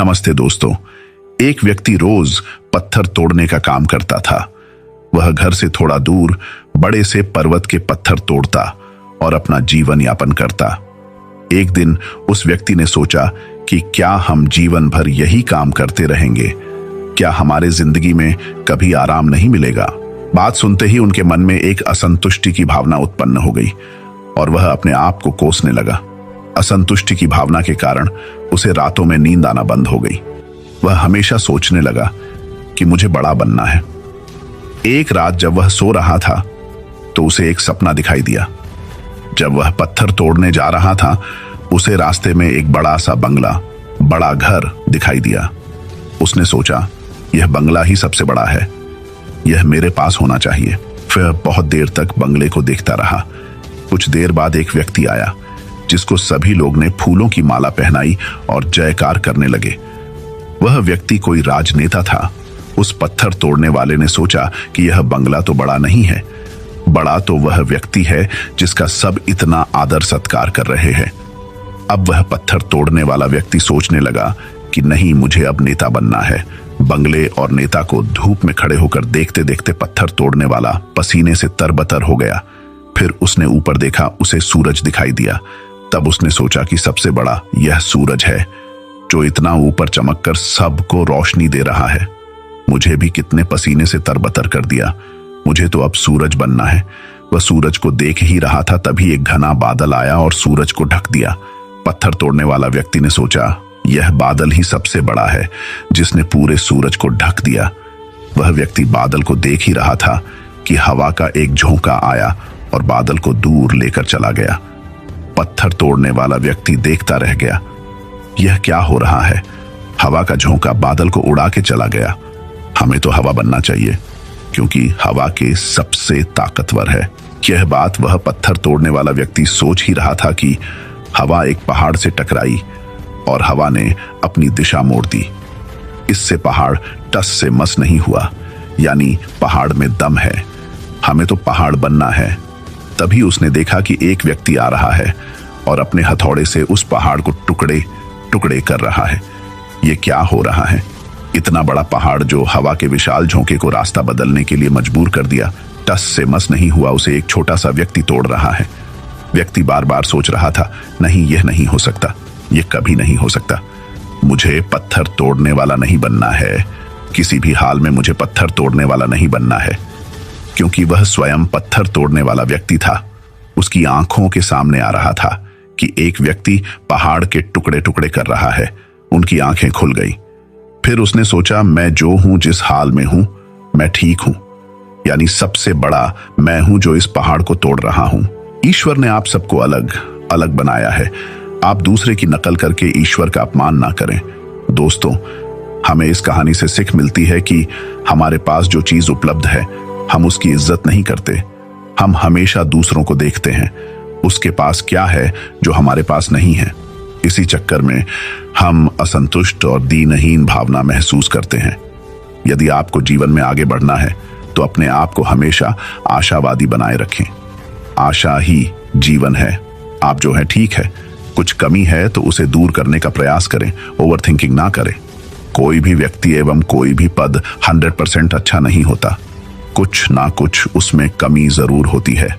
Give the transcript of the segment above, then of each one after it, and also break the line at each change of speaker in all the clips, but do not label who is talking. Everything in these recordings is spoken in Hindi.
नमस्ते दोस्तों। एक व्यक्ति रोज पत्थर तोड़ने का काम करता था। वह घर से थोड़ा दूर बड़े से पर्वत के पत्थर तोड़ता और अपना जीवन यापन करता। एक दिन उस व्यक्ति ने सोचा कि क्या हम जीवन भर यही काम करते रहेंगे? क्या हमारे जिंदगी में कभी आराम नहीं मिलेगा? बात सुनते ही उनके मन में एक असंतुष्टि की भावना उत्पन्न हो गई और वह अपने आप को कोसने लगा। असंतुष्टि की भावना के कारण उसे रातों में नींद आना बंद हो गई। वह हमेशा सोचने लगा कि मुझे बड़ा बनना है। एक रात जब वह सो रहा था तो उसे एक सपना दिखाई दिया। जब वह पत्थर तोड़ने जा रहा था, उसे रास्ते में एक बड़ा सा बंगला, बड़ा घर दिखाई दिया। उसने सोचा, यह बंगला ही सबसे बड़ा है, यह मेरे पास होना चाहिए। फिर बहुत देर तक बंगले को देखता रहा। कुछ देर बाद एक व्यक्ति आया जिसको सभी लोग ने फूलों की माला पहनाई और जयकार करने लगे। वह व्यक्ति कोई राजनेता था। उस पत्थर तोड़ने वाले ने सोचा कि यह बंगला तो बड़ा नहीं है, बड़ा तो वह व्यक्ति है जिसका सब इतना आदर सत्कार कर रहे हैं। अब वह पत्थर तोड़ने वाला व्यक्ति सोचने लगा कि नहीं, मुझे अब नेता बनना है। बंगले और नेता को धूप में खड़े होकर देखते देखते पत्थर तोड़ने वाला पसीने से तरबतर हो गया। फिर उसने ऊपर देखा, उसे सूरज दिखाई दिया। तब उसने सोचा कि सबसे बड़ा यह सूरज है जो इतना ऊपर चमककर सबको रोशनी दे रहा है। मुझे भी कितने पसीने से तरबतर कर दिया, मुझे तो अब सूरज बनना है। वह सूरज को देख ही रहा था, तभी एक घना बादल आया और सूरज को ढक दिया। पत्थर तोड़ने वाला व्यक्ति ने सोचा, यह बादल ही सबसे बड़ा है जिसने पूरे सूरज को ढक दिया। वह व्यक्ति बादल को देख ही रहा था कि हवा का एक झोंका आया और बादल को दूर लेकर चला गया। पत्थर तोड़ने वाला व्यक्ति देखता रह गया, यह क्या हो रहा है? हवा का झोंका बादल को उड़ा के चला गया। हमें तो हवा बनना चाहिए क्योंकि हवा के सबसे ताकतवर है। यह बात वह पत्थर तोड़ने वाला व्यक्ति सोच ही रहा था कि हवा एक पहाड़ से टकराई और हवा ने अपनी दिशा मोड़ दी। इससे पहाड़ टस से मस नहीं हुआ, यानी पहाड़ में दम है। हमें तो पहाड़ बनना है। तभी उसने देखा कि एक व्यक्ति आ रहा है और अपने हथौड़े से उस पहाड़ को टुकड़े टुकड़े कर रहा है। ये क्या हो रहा है? इतना बड़ा पहाड़ जो हवा के विशाल झोंके को रास्ता बदलने के लिए मजबूर कर दिया, टस से मस नहीं हुआ, उसे एक छोटा सा व्यक्ति तोड़ रहा है। व्यक्ति बार बार सोच रहा था, नहीं, यह नहीं हो सकता, यह कभी नहीं हो सकता। मुझे पत्थर तोड़ने वाला नहीं बनना है, किसी भी हाल में मुझे पत्थर तोड़ने वाला नहीं बनना है। क्योंकि वह स्वयं पत्थर तोड़ने वाला व्यक्ति था, उसकी आंखों के सामने आ रहा था कि एक व्यक्ति पहाड़ के टुकड़े टुकड़े कर रहा है। उनकी आंखें खुल गई। फिर उसने सोचा, मैं जो हूं, जिस हाल में हूं, मैं ठीक हूं, यानी सबसे बड़ा मैं हूं जो इस पहाड़ को तोड़ रहा हूं। ईश्वर ने आप सबको अलग अलग बनाया है। आप दूसरे की नकल करके ईश्वर का अपमान ना करें। दोस्तों, हमें इस कहानी से सीख मिलती है कि हमारे पास जो चीज उपलब्ध है, हम उसकी इज्जत नहीं करते। हम हमेशा दूसरों को देखते हैं, उसके पास क्या है जो हमारे पास नहीं है। इसी चक्कर में हम असंतुष्ट और दीनहीन भावना महसूस करते हैं। यदि आपको जीवन में आगे बढ़ना है तो अपने आप को हमेशा आशावादी बनाए रखें। आशा ही जीवन है। आप जो है ठीक है, कुछ कमी है तो उसे दूर करने का प्रयास करें, ओवरथिंकिंग ना करें। कोई भी व्यक्ति एवं कोई भी पद 100% अच्छा नहीं होता। कुछ ना कुछ उसमें कमी जरूर होती है।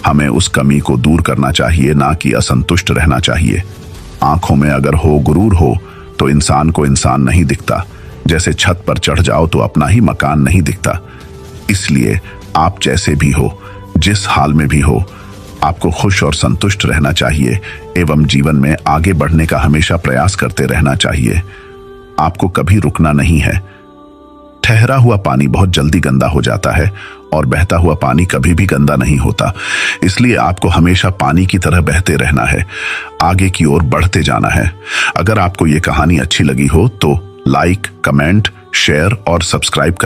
हमें उस कमी को दूर करना चाहिए, ना कि असंतुष्ट रहना चाहिए। आंखों में अगर हो गुरूर हो तो इंसान को इंसान नहीं दिखता। जैसे छत पर चढ़ जाओ तो अपना ही मकान नहीं दिखता। इसलिए आप जैसे भी हो, जिस हाल में भी हो, आपको खुश और संतुष्ट रहना चाहिए एवं जीवन में आगे बढ़ने का हमेशा प्रयास करते रहना चाहिए। आपको कभी रुकना नहीं है। ठहरा हुआ पानी बहुत जल्दी गंदा हो जाता है और बहता हुआ पानी कभी भी गंदा नहीं होता। इसलिए आपको हमेशा पानी की तरह बहते रहना है, आगे की ओर बढ़ते जाना है। अगर आपको ये कहानी अच्छी लगी हो तो लाइक, कमेंट, शेयर और सब्सक्राइब